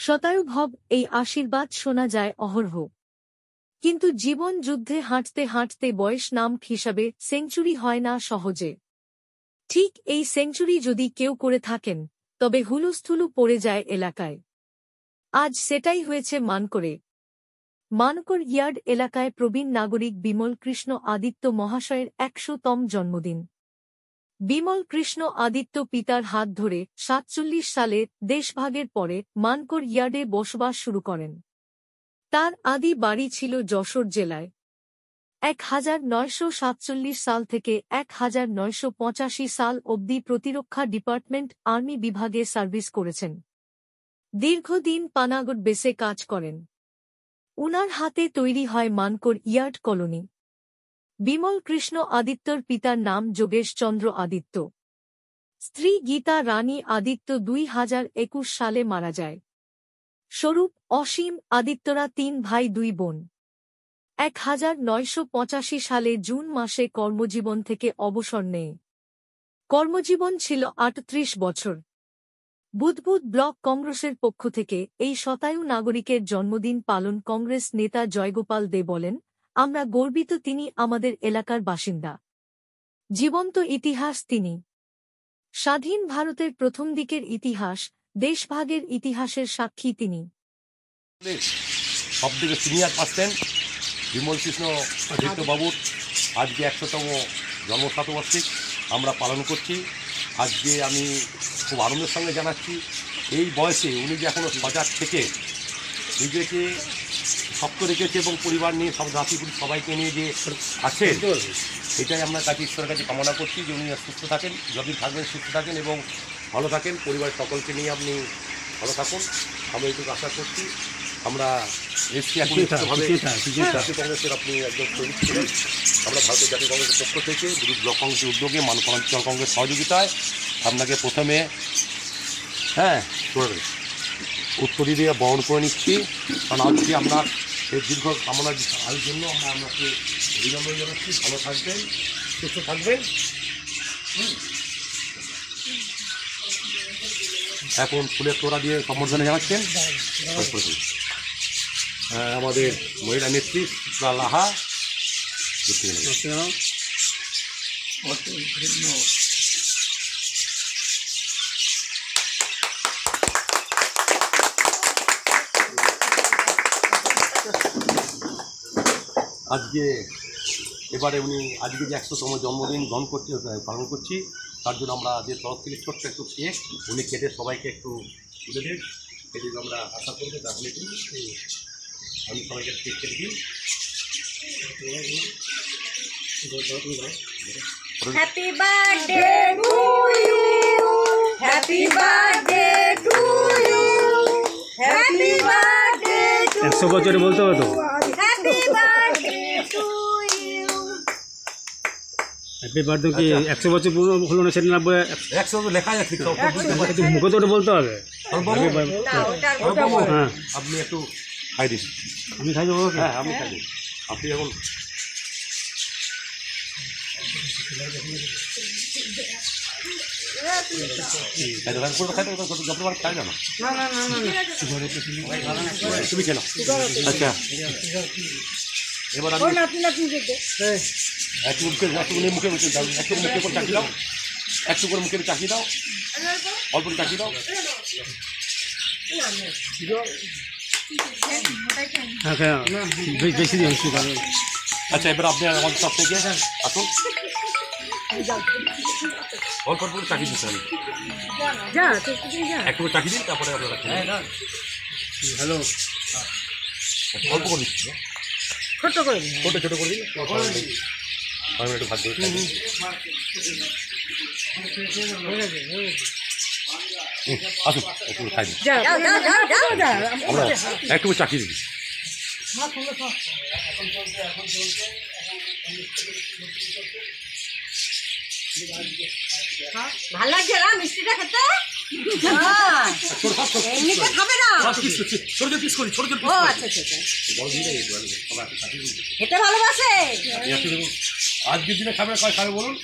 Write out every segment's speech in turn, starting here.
শতায়ুভব এই আশীর্বাদ শোনা যায় অহরহ। কিন্তু জীবন যুদ্ধে হাঁটতে হাঁটতে বয়স নাম হিসাবে সেঞ্চুরি হয় না সহজে। ঠিক এই সেঞ্চুরি যদি কেউ করে থাকেন, তবে হুলুস্থুলু পড়ে যায় এলাকায়। আজ সেটাই হয়েছে মানকরে। মানকর ইয়ার্ড এলাকায় প্রবীণ নাগরিক বিমল কৃষ্ণ আদিত্য মহাশয়ের ১০০তম জন্মদিন। বিমল কৃষ্ণ আদিত্য পিতার হাত ধরে ৪৭ সালে দেশভাগের পরে মানকর ইয়ার্ডে বসবাস শুরু করেন। তার আদি বাড়ি ছিল যশোর জেলায়। ১৯৪৭ সাল থেকে ১৯৮৫ সাল অবধি প্রতিরক্ষা ডিপার্টমেন্ট আর্মি বিভাগে সার্ভিস করেছেন। দীর্ঘদিন পানাগড় বেসে কাজ করেন। উনার হাতে তৈরি হয় মানকর ইয়ার্ড কলোনি। বিমল কৃষ্ণ আদিত্যর পিতার নাম যোগেশ চন্দ্র আদিত্য। স্ত্রী গীতা রানী আদিত্য ২০২১ সালে মারা যায়। স্বরূপ, অসীম আদিত্যরা ৩ ভাই ২ বোন। ১৯৮৫ সালে জুন মাসে কর্মজীবন থেকে অবসর নেয়। কর্মজীবন ছিল ৩৮ বছর। বুধবুধ ব্লক কংগ্রেসের পক্ষ থেকে এই শতায়ু নাগরিকের জন্মদিন পালন কংগ্রেস নেতা জয়গোপাল দে বলেন, আমরা গর্বিত তিনি আমাদের এলাকার বাসিন্দা। জীবন্ত ইতিহাস তিনি। স্বাধীন ভারতের প্রথম দিকের ইতিহাস, দেশভাগের ইতিহাসের সাক্ষী তিনি। সবথেকে সিনিয়র পার্সন বিমল কৃষ্ণ আদিত্য বাবুর আজকে ১০০তম জন্মশতবার্ষিক আমরা পালন করছি। আজকে আমি খুব আনন্দের সঙ্গে জানাচ্ছি, এই বয়সে উনি যে এখনও সজাগ থেকে নিজেকে শক্ত রেখেছে এবং পরিবার নিয়ে সব জাতিপুরি সবাইকে নিয়ে যে আছে, এটাই আমরা কাছে ঈশ্বরের কাছে কামনা করছি যে উনি সুস্থ থাকেন, যতদিন থাকবেন সুস্থ থাকেন এবং ভালো থাকেন, পরিবারের সকলকে নিয়ে আপনি ভালো থাকুন, আমরা এইটুকু আশা করছি। আমরা এসছি এখন কংগ্রেসের আপনি একদম শহীদ ছিলেন। আমরা ভারতীয় জাতীয় কংগ্রেসের পক্ষ থেকে ব্লক কংগ্রেসের উদ্যোগে মানকরাঞ্চল কংগ্রেস সহযোগিতায় আপনাকে প্রথমে উত্তরী দিয়ে বরণ করে নিচ্ছি। কারণ আজকে আপনার এই দীর্ঘ কামনার আয়ের জন্য আমরা আপনাকে অভিনন্দন জানাচ্ছি। ভালো থাকবেন, সুস্থ থাকবেন। এখন ফুলের তোড়া দিয়ে সম্বর্ধনা জানাচ্ছেন আমাদের মহিলা নেত্রী লাহা। আজকে এবারে উনি আজকে যে ১০০তম জন্মদিন পালন করছি, তার জন্য আমরা যে তরফ থেকে ছোট্ট একটু কেক উনি কেটে সবাইকে একটু তুলে দিন। কেটে আমরা আশা করবো তাহলে আমি সবাইকে কেক কেটে দিই। Happy birthday to you, happy birthday to you, happy birthday to you. ১০০ বছরে বলতে হবে তো। Happy birthday to you. Happy birthday কি ১০০ বছর পুরো হলো না? সেটা না ১০০ লেখা যাচ্ছে, একটু মুখে তো বলতে হবে। হ্যাঁ, আপনি একটু খাই দিন। আমি খাই দেবো। হ্যাঁ, আপনি খাই দিন। আপনি এখন খাই না, তুমি কেন? আচ্ছা, এবার আমি একটু মুখে একটু মুখে করে চাকি দাও, একটু করে মুখে চাকি দাও, অল্প চাকি দাও। বেশি দিন। আচ্ছা, এবার আপনি আমাদের সব থেকে আসুন, অল্প অল্প চাকি দিতে হবে। একটু চাকি দিন, তারপরে আপনারা হ্যালো, অল্প করে দিচ্ছি, ছোটো করে দিন। আমি একটু ভাগ করে আসুন, একটু খাই দিন। আমরা একটু চাকি দিই। ভালো লাগছে না মিষ্টিটা খেতে? এমনিতে খাবে না? ও আচ্ছা আচ্ছা, খেতে ভালোবাসে। আজকের দিনে খাবে না, খাবে বলুন।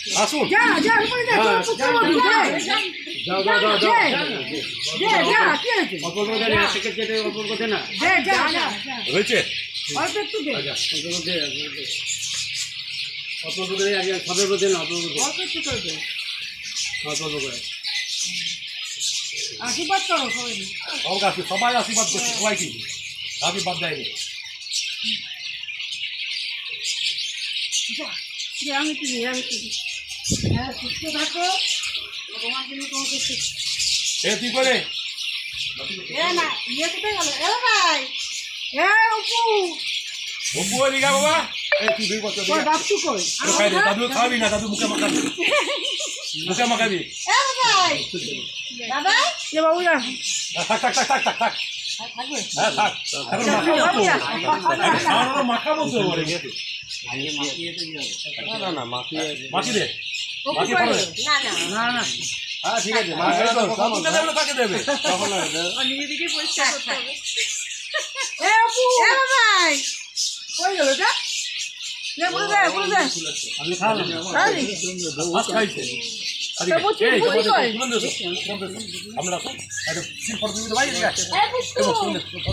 আসুন যা যা উপরে যা তোর পুত্র বলবি যাও যাও যাও যাও যা কি হয়েছে অল্প করে দেন টিকিট কেটে অল্প করে না যা যা যা হয়েছে অল্প একটু দে অল্প করে আগে সবের করে দেন অল্প অল্প একটু করে দে করে আশীর্বাদ করো সবাই সবাই সবাই আশীর্বাদ করছে সবাই কি আশীর্বাদ দেয়নি আমি একটু দিই হ্যাঁ সুস্থ থাকো ভগবান জন্য তোমাকে এ তুই করে না ইয়ে কোথায় গেল এ ভাই এ অপু অপু এদিকে আয় বাবা এই তুই 2 বছর কই বাপু কই খাই দে দাদু খাবি না দাদু মুখে মাখাবি এ ভাই দাদা এ বাবু যা থাক থাক থাক থাক থাক থাক থাকবে হ্যাঁ থাক এখন মাখাবো তো আরে খাওয়ানো মাখাবো তো বলে মাখি দে মাখি পড়ে না না না না হ্যাঁ ঠিক আছে কতটা দেবে না তাকে দেবে নিজেদিকে পরিষ্কার করতে হবে এ অপু এ ভাই কই গেল এটা নে বলে দে আপনি খান মাছ খাইছে আরে এই আমরা সিল ফটো দিতে ভাই এ পুষ্প